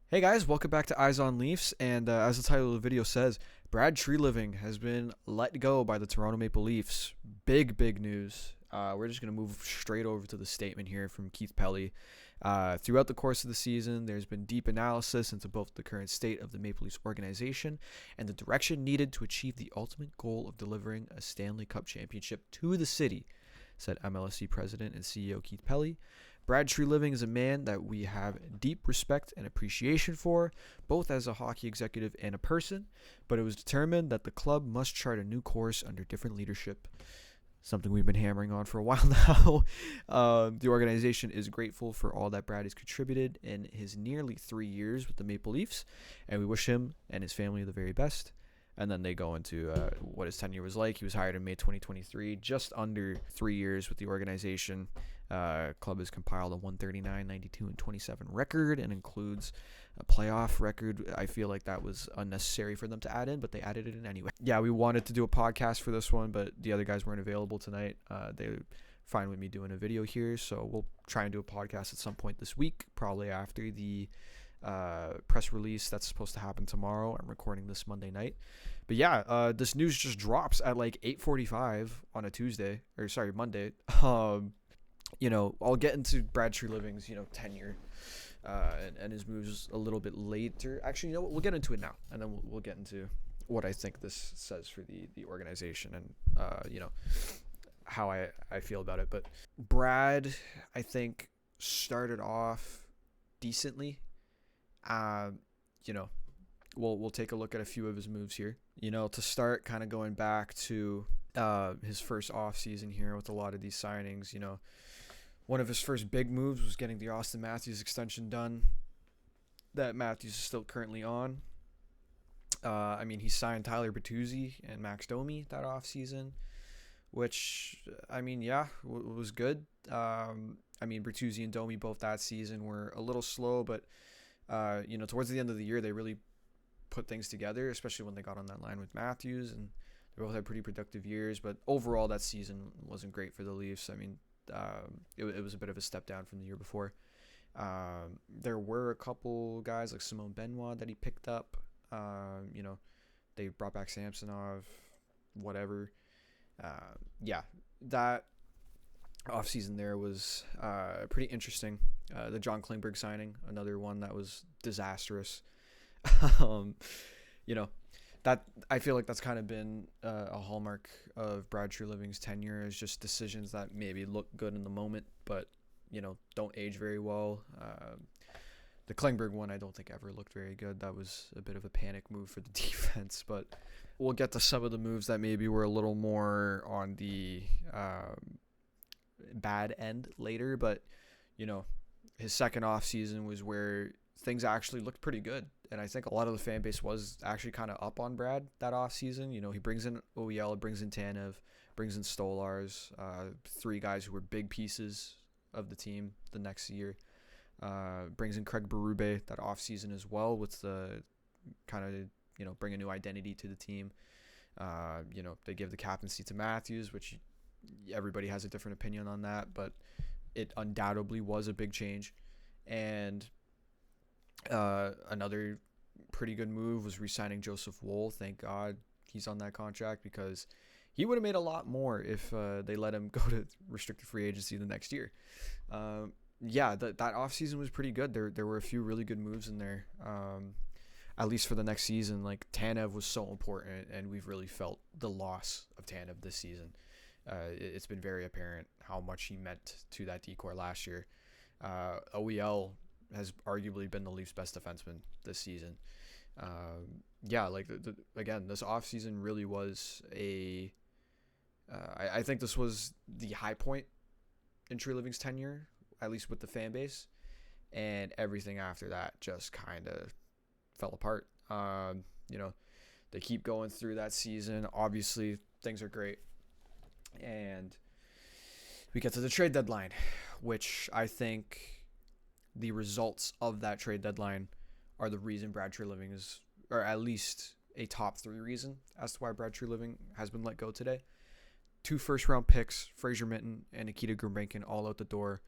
Hey guys, welcome back to Eyes on Leafs. And as the title of the video says, Brad Treliving has been let go by the Toronto Maple Leafs. Big news. We're just going to move straight over to the statement here from Keith Pelley. Throughout the course of the season, there's been deep analysis into both the current state of the Maple Leafs organization and the direction needed to achieve the ultimate goal of delivering a Stanley Cup championship to the city, said MLSE President and CEO Keith Pelley. Brad Treliving is a man that we have deep respect and appreciation for, both as a hockey executive and a person, but it was determined that the club must chart a new course under different leadership, something we've been hammering on for a while now. The organization is grateful for all that Brad has contributed in his nearly 3 years with the Maple Leafs, and we wish him and his family the very best. And then they go into what his tenure was like. He was hired in May 2023, just under 3 years with the organization. Club has compiled a 139, 92, and 27 record and includes a playoff record. I feel like that was unnecessary for them to add in, but they added it in anyway. Yeah, we wanted to do a podcast for this one, but the other guys weren't available tonight. They fine with me doing a video here, so we'll try and do a podcast at some point this week, probably after the press release that's supposed to happen tomorrow. I'm recording this Monday night, but yeah, this news just drops at like 8:45 on a Tuesday, or sorry, Monday. I'll get into Brad Treliving's tenure and his moves a little bit later. Actually, we'll get into it now, and then we'll get into what I think this says for the organization and how I feel about it. But Brad, I think, started off decently. We'll take a look at a few of his moves here. To start, kind of going back to his first off season here with a lot of these signings. One of his first big moves was getting the Austin Matthews extension done that Matthews is still currently on. He signed Tyler Bertuzzi and Max Domi that offseason, which, was good. Bertuzzi and Domi both that season were a little slow, but, towards the end of the year, they really put things together, especially when they got on that line with Matthews, and they both had pretty productive years. But overall, that season wasn't great for the Leafs. It was a bit of a step down from the year before. There were a couple guys like Simone Benoit that he picked up. They brought back Samsonov, whatever. That offseason there was pretty interesting. The John Klingberg signing, another one that was disastrous. That I feel like that's kind of been a hallmark of Brad Treliving's tenure, is just decisions that maybe look good in the moment, but don't age very well. The Klingberg one I don't think ever looked very good. That was a bit of a panic move for the defense, but we'll get to some of the moves that maybe were a little more on the bad end later. But his second off season was where things actually looked pretty good, and I think a lot of the fan base was actually kind of up on Brad that off season. He brings in OEL, brings in Tanev, brings in Stolars, three guys who were big pieces of the team the next year. Brings in Craig Berube that off season as well, with the kind of bring a new identity to the team. They give the captaincy to Matthews, which everybody has a different opinion on that, but it undoubtedly was a big change. And another pretty good move was re-signing Joseph Woll. Thank God he's on that contract, because he would have made a lot more if they let him go to restricted free agency the next year. That offseason was pretty good. There were a few really good moves in there, at least for the next season. Like Tanev was so important, and we've really felt the loss of Tanev this season. It's been very apparent how much he meant to that decor last year. OEL has arguably been the Leafs' best defenseman this season. Again, this offseason really was I think this was the high point in Treliving's tenure, at least with the fan base, and everything after that just kind of fell apart. They keep going through that season. Obviously, things are great, and we get to the trade deadline, which I think the results of that trade deadline are the reason Brad Treliving is, or at least a top 3 reason as to why Brad Treliving has been let go today. 2 first-round picks, Fraser Minton and Nikita Gurbankin, all out the door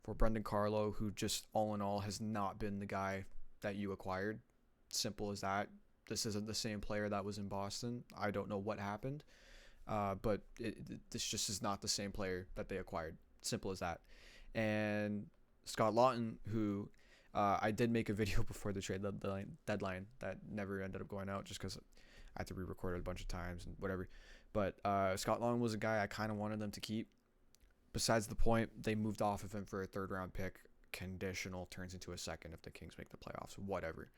for Brendan Carlo, who just all in all has not been the guy that you acquired. Simple as that. This isn't the same player that was in Boston. I don't know what happened, but this just is not the same player that they acquired. Simple as that. And Scott Lawton, who I did make a video before the trade deadline that never ended up going out just because I had to re-record it a bunch of times and whatever. But Scott Lawton was a guy I kind of wanted them to keep. Besides the point, they moved off of him for a third-round pick. Conditional turns into a second if the Kings make the playoffs. Whatever.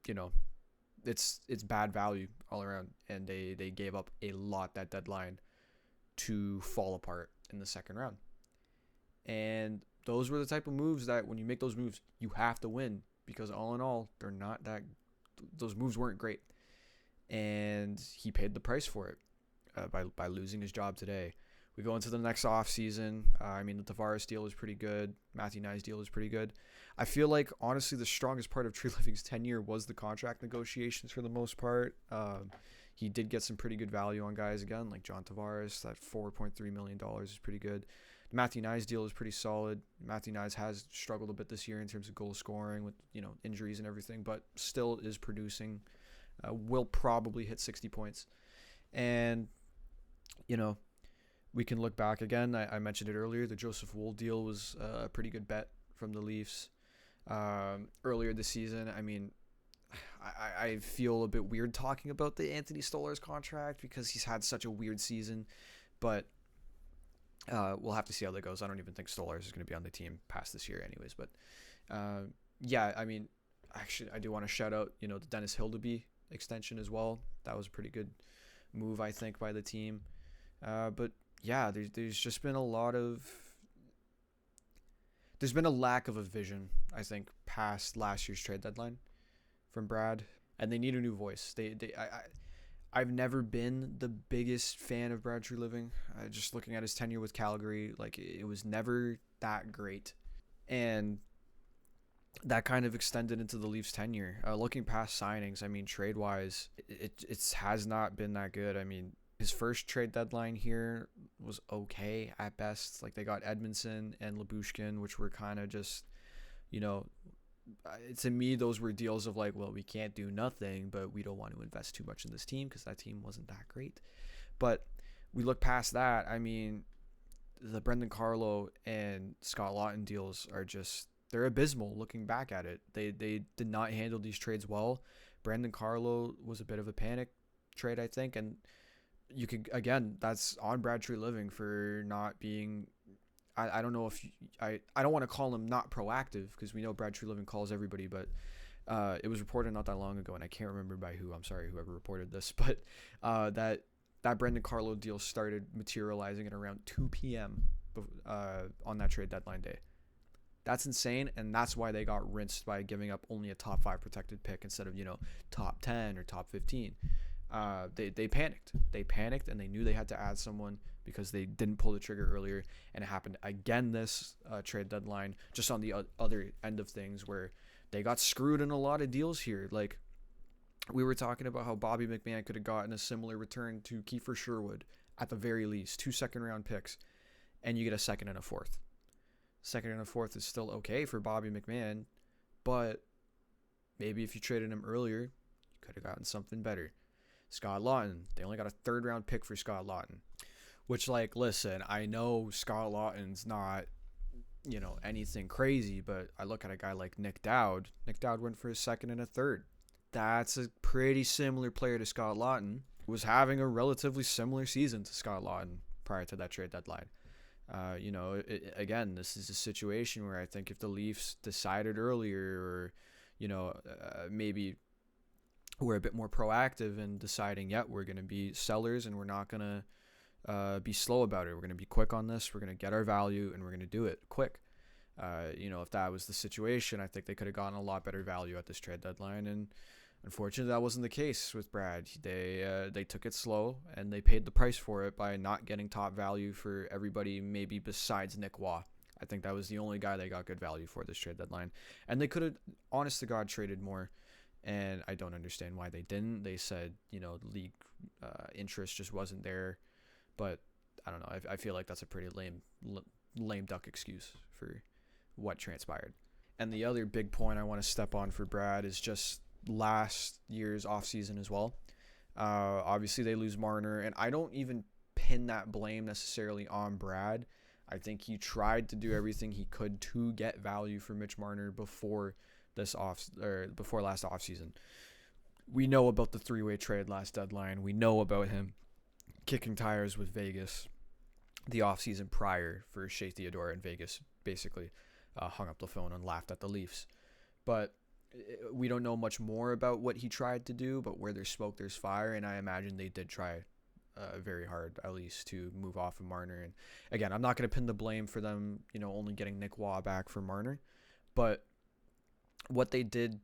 You know, it's bad value all around, and they gave up a lot that deadline to fall apart in the second round. And those were the type of moves that when you make those moves, you have to win, because all in all, those moves weren't great. And he paid the price for it by losing his job today. We go into the next offseason. The Tavares deal is pretty good. Matthew Knies deal is pretty good. I feel like, honestly, the strongest part of Treliving's tenure was the contract negotiations for the most part. He did get some pretty good value on guys, again, like John Tavares. That $4.3 million is pretty good. The Matthew Knies deal is pretty solid. Matthew Knies has struggled a bit this year in terms of goal scoring with injuries and everything, but still is producing. Will probably hit 60 points. And, we can look back again. I mentioned it earlier. The Joseph Wool deal was a pretty good bet from the Leafs earlier this season. I feel a bit weird talking about the Anthony Stolarz contract because he's had such a weird season, but we'll have to see how that goes. I don't even think Stolarz is going to be on the team past this year anyways. But actually, I do want to shout out, the Dennis Hildeby extension as well. That was a pretty good move, I think, by the team. But yeah, there's just been there's been a lack of a vision, I think, past last year's trade deadline from Brad, and they need a new voice. I've never been the biggest fan of Brad Treliving. Just looking at his tenure with Calgary, like, it was never that great, and that kind of extended into the Leafs' tenure. Looking past signings, trade wise, it has not been that good. His first trade deadline here was okay at best. Like, they got Edmondson and Lyubushkin, which were kind of just, to me, those were deals of like, well, we can't do nothing, but we don't want to invest too much in this team because that team wasn't that great. But we look past that. The Brendan Carlo and Scott Lawton deals are just, they're abysmal looking back at it. They did not handle these trades well. Brendan Carlo was a bit of a panic trade, I think, and you could, again, that's on Brad Treliving for not being, I don't know if I don't want to call him not proactive, because we know Brad Treliving calls everybody, but it was reported not that long ago, and I can't remember by who. I'm sorry, whoever reported this, but that Brendan Carlo deal started materializing at around 2 p.m. On that trade deadline day. That's insane, and that's why they got rinsed by giving up only a top 5 protected pick instead of top 10 or top 15. They panicked. They panicked, and they knew they had to add someone because they didn't pull the trigger earlier. And it happened again this trade deadline, just on the other end of things, where they got screwed in a lot of deals here. Like, we were talking about how Bobby McMann could have gotten a similar return to Kiefer Sherwood, at the very least, 2 second-round picks, and you get a second and a fourth. Second and a fourth is still okay for Bobby McMann, but maybe if you traded him earlier, you could have gotten something better. Scott Lawton, they only got a third-round pick for Scott Lawton, which, like, listen, I know Scott Lawton's not, anything crazy, but I look at a guy like Nick Dowd. Nick Dowd went for a second and a third. That's a pretty similar player to Scott Lawton, who was having a relatively similar season to Scott Lawton prior to that trade deadline. Again, this is a situation where I think if the Leafs decided earlier, or, maybe we're a bit more proactive in deciding, we're going to be sellers and we're not going to be slow about it. We're going to be quick on this. We're going to get our value and we're going to do it quick. If that was the situation, I think they could have gotten a lot better value at this trade deadline. And unfortunately, that wasn't the case with Brad. They took it slow, and they paid the price for it by not getting top value for everybody, maybe besides Nick Waugh. I think that was the only guy they got good value for this trade deadline. And they could have, honest to God, traded more. And I don't understand why they didn't. They said, league interest just wasn't there. But I don't know. I feel like that's a pretty lame duck excuse for what transpired. And the other big point I want to step on for Brad is just last year's offseason as well. Obviously, they lose Marner, and I don't even pin that blame necessarily on Brad. I think he tried to do everything he could to get value for Mitch Marner before before last offseason. We know about the three-way trade last deadline. We know about him kicking tires with Vegas the offseason prior for Shea Theodore, and Vegas basically hung up the phone and laughed at the Leafs. But we don't know much more about what he tried to do, but where there's smoke, there's fire, and I imagine they did try very hard, at least, to move off of Marner. And again, I'm not going to pin the blame for them, only getting Nick Waugh back for Marner, but what they did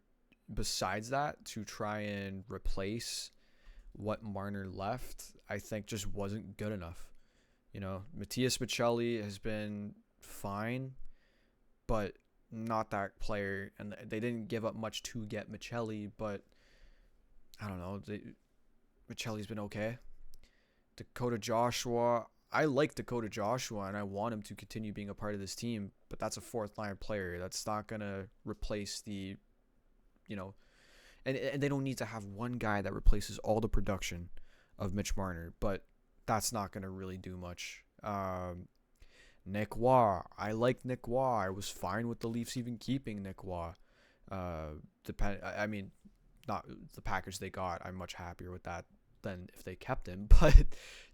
besides that to try and replace what Marner left, I think just wasn't good enough. Matias Maccelli has been fine, but not that player, and they didn't give up much to get Maccelli, but I don't know. Maccelli's been okay. Dakota Joshua, I like Dakota Joshua, and I want him to continue being a part of this team, but that's a fourth-line player. That's not going to replace the, and they don't need to have one guy that replaces all the production of Mitch Marner, but that's not going to really do much. Nick Waugh, I like Nick Waugh. I was fine with the Leafs even keeping Nick Waugh. Not the package they got. I'm much happier with that than if they kept him. But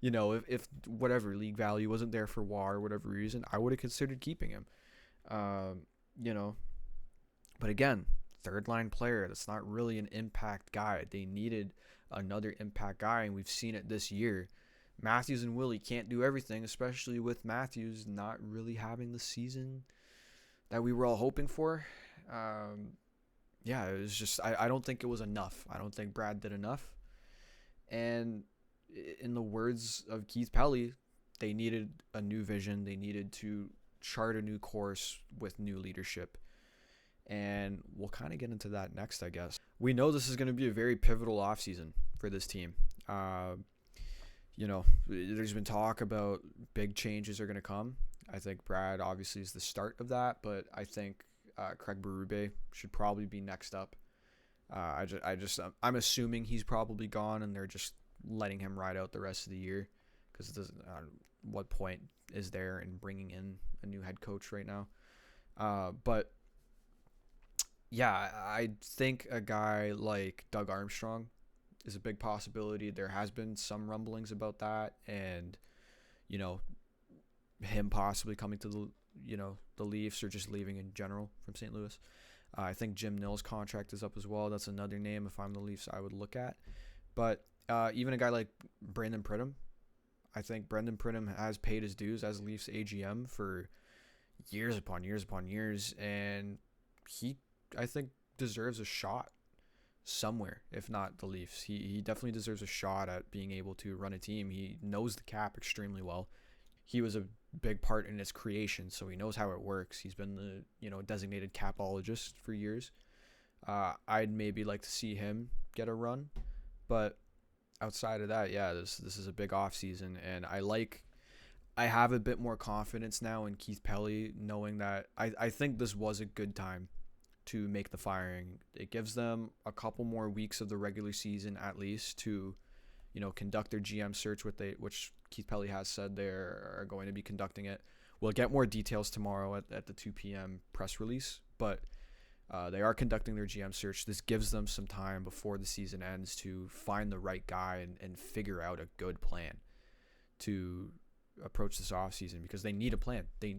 if whatever league value wasn't there for Waugh or whatever reason, I would have considered keeping him. But again, third line player. That's not really an impact guy. They needed another impact guy, and we've seen it this year. Matthews and Willie can't do everything, especially with Matthews not really having the season that we were all hoping for. It was just, I don't think it was enough. I don't think Brad did enough. And in the words of Keith Pelley, they needed a new vision. They needed to chart a new course with new leadership. And we'll kind of get into that next, I guess. We know this is going to be a very pivotal offseason for this team. There's been talk about big changes are going to come. I think Brad obviously is the start of that, but I think Craig Berube should probably be next up. I'm assuming he's probably gone, and they're just letting him ride out the rest of the year, because it doesn't. What point is there in bringing in a new head coach right now? But yeah, I think a guy like Doug Armstrong is a big possibility. There has been some rumblings about that, and him possibly coming to the Leafs, or just leaving in general from St. Louis. I think Jim Nill's contract is up as well. That's another name, if I'm the Leafs, I would look at. But even a guy like Brandon Pridham, I think Brendan Pridham has paid his dues as Leafs AGM for years upon years upon years, and he, I think, deserves a shot somewhere, if not the Leafs. He definitely deserves a shot at being able to run a team. He knows the cap extremely well. He was a big part in its creation, so he knows how it works. He's been the designated capologist for years. I'd maybe like to see him get a run, but outside of that, this is a big off season, and I have a bit more confidence now in Keith Pelley, knowing that I think this was a good time to make the firing. It gives them a couple more weeks of the regular season at least to, conduct their GM search, which Keith Pelley has said they are going to be conducting it. We'll get more details tomorrow at the 2 p.m. press release, but they are conducting their GM search. This gives them some time before the season ends to find the right guy and figure out a good plan to approach this offseason, because they need a plan. They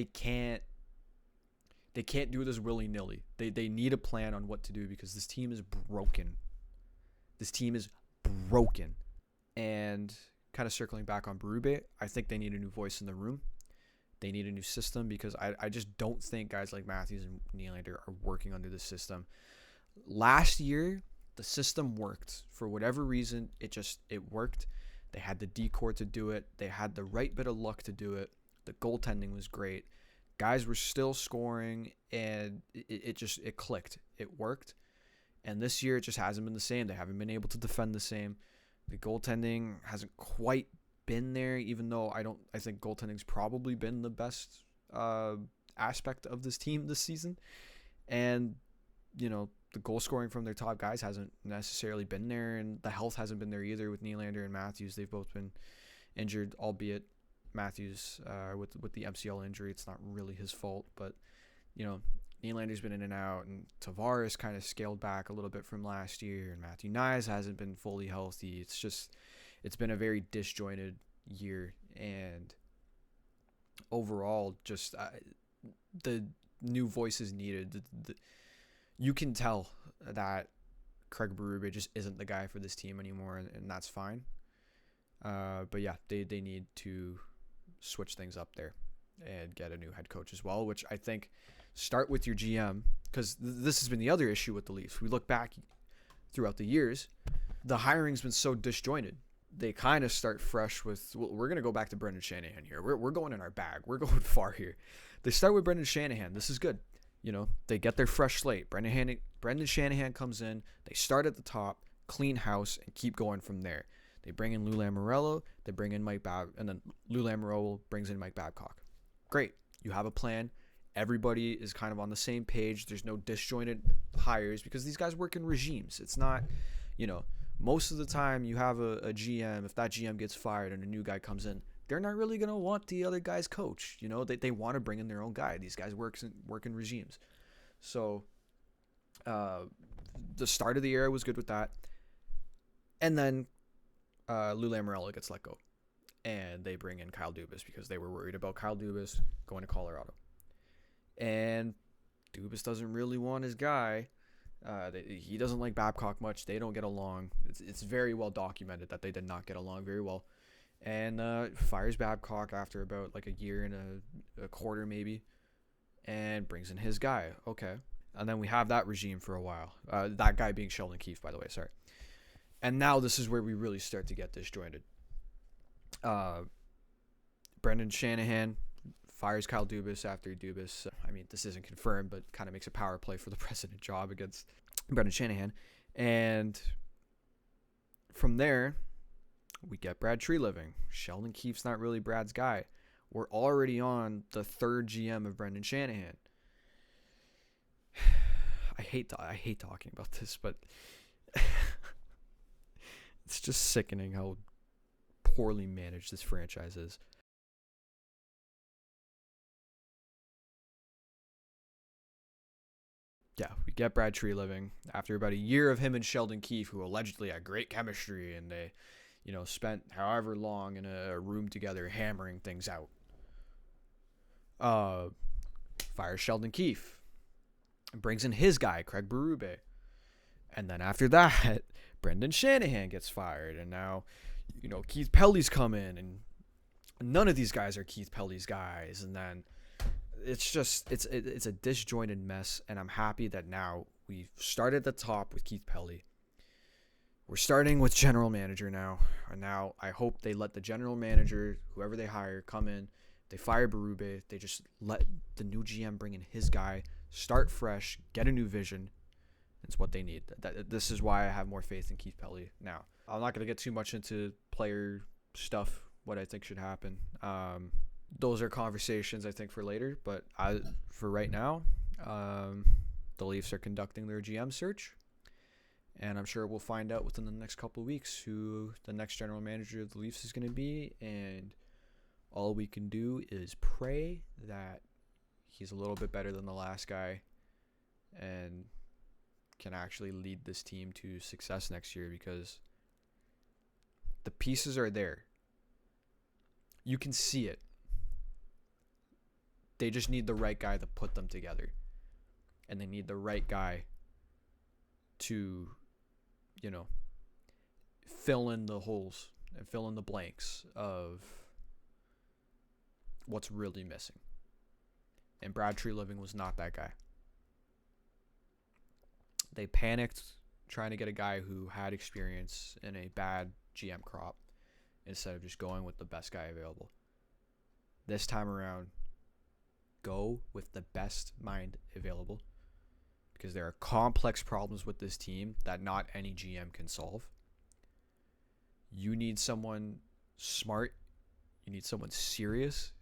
can't do this willy-nilly. They need a plan on what to do, because this team is broken. And kind of circling back on Berube, I think they need a new voice in the room. They need a new system, because I just don't think guys like Matthews and Nylander are working under the system. Last year, the system worked. For whatever reason, it worked. They had the decor to do it. They had the right bit of luck to do it. The goaltending was great. Guys were still scoring, and it clicked. It worked. And this year, it just hasn't been the same. They haven't been able to defend the same. The goaltending hasn't quite been there, even though I think goaltending's probably been the best aspect of this team this season. And, the goal scoring from their top guys hasn't necessarily been there, and the health hasn't been there either with Nylander and Matthews. They've both been injured, albeit Matthews with the MCL injury. It's not really his fault, but, Nylander's been in and out, and Tavares kind of scaled back a little bit from last year, and Matthew Nyes hasn't been fully healthy. It's been a very disjointed year, and overall, just the new voices needed. You can tell that Craig Berube just isn't the guy for this team anymore, and that's fine. But yeah, they need to switch things up there and get a new head coach as well, which I think start with your GM, because this has been the other issue with the Leafs. We look back throughout the years, the hiring's been so disjointed. They kind of start fresh with, well, we're going to go back to Brendan Shanahan here. We're going in our bag. We're going far here. They start with Brendan Shanahan. This is good. They get their fresh slate. Brendan Shanahan comes in. They start at the top, clean house, and keep going from there. They bring in Lou Lamoriello. They bring in Mike Babcock, and then Lou Lamoriello brings in Mike Babcock. Great. You have a plan. Everybody is kind of on the same page. There's no disjointed hires because these guys work in regimes. It's not, most of the time you have a GM. If that GM gets fired and a new guy comes in, they're not really going to want the other guy's coach. They want to bring in their own guy. These guys work in regimes. So the start of the era was good with that. And then Lou Lamoriello gets let go. And they bring in Kyle Dubas because they were worried about Kyle Dubas going to Colorado. And Dubas doesn't really want his guy. He doesn't like Babcock much. They don't get along. It's very well documented that they did not get along very well. And fires Babcock after about like a year and a quarter maybe, and brings in his guy. Okay. And then we have that regime for a while. That guy being Sheldon Keefe, by the way. Sorry. And now this is where we really start to get disjointed. Brendan Shanahan fires Kyle Dubas after Dubas. This isn't confirmed, but kind of makes a power play for the president job against Brendan Shanahan. And from there, we get Brad Treliving. Sheldon Keefe's not really Brad's guy. We're already on the third GM of Brendan Shanahan. I hate talking about this, but it's just sickening how poorly managed this franchise is. Yeah, we get Brad Treliving after about a year of him and Sheldon Keefe, who allegedly had great chemistry, and they, spent however long in a room together hammering things out. Fires Sheldon Keefe. Brings in his guy, Craig Berube. And then after that, Brendan Shanahan gets fired. And now, Keith Pelley's come in, and none of these guys are Keith Pelley's guys. And then it's a disjointed mess. And I'm happy that now we've started at the top with Keith Pelley. We're starting with general manager now. And now I hope they let the general manager, whoever they hire, come in. They fire Berube. They just let the new GM bring in his guy, start fresh, get a new vision. It's what they need. This is why I have more faith in Keith Pelley now. I'm not going to get too much into player stuff, what I think should happen. Those are conversations, I think, for later. But for right now, the Leafs are conducting their GM search. And I'm sure we'll find out within the next couple of weeks who the next general manager of the Leafs is going to be. And all we can do is pray that he's a little bit better than the last guy and can actually lead this team to success next year, because the pieces are there. You can see it. They just need the right guy to put them together. And they need the right guy to, fill in the holes and fill in the blanks of what's really missing. And Brad Treliving was not that guy. They panicked trying to get a guy who had experience in a bad GM crop instead of just going with the best guy available. This time around, go with the best mind available, because there are complex problems with this team that not any GM can solve. You need someone smart. You need someone serious.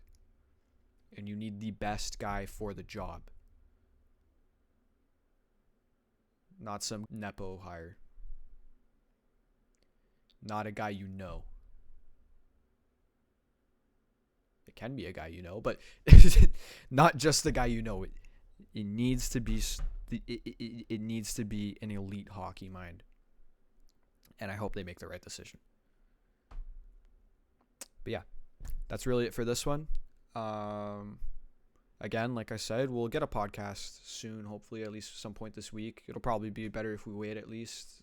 and you need the best guy for the job. Not some Nepo hire. Not a guy you know. It can be a guy you know, but not just the guy you know. It needs to be it needs to be an elite hockey mind. And I hope they make the right decision. But yeah, that's really it for this one. Again, like I said, we'll get a podcast soon, hopefully at least some point this week. It'll probably be better if we wait at least.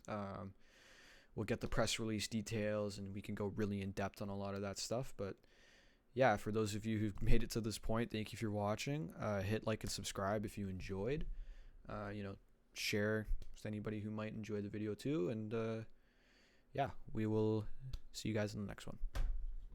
We'll get the press release details and we can go really in depth on a lot of that stuff. But yeah, for those of you who've made it to this point, thank you for watching. Hit like and subscribe if you enjoyed. Share with anybody who might enjoy the video too. And yeah, we will see you guys in the next one.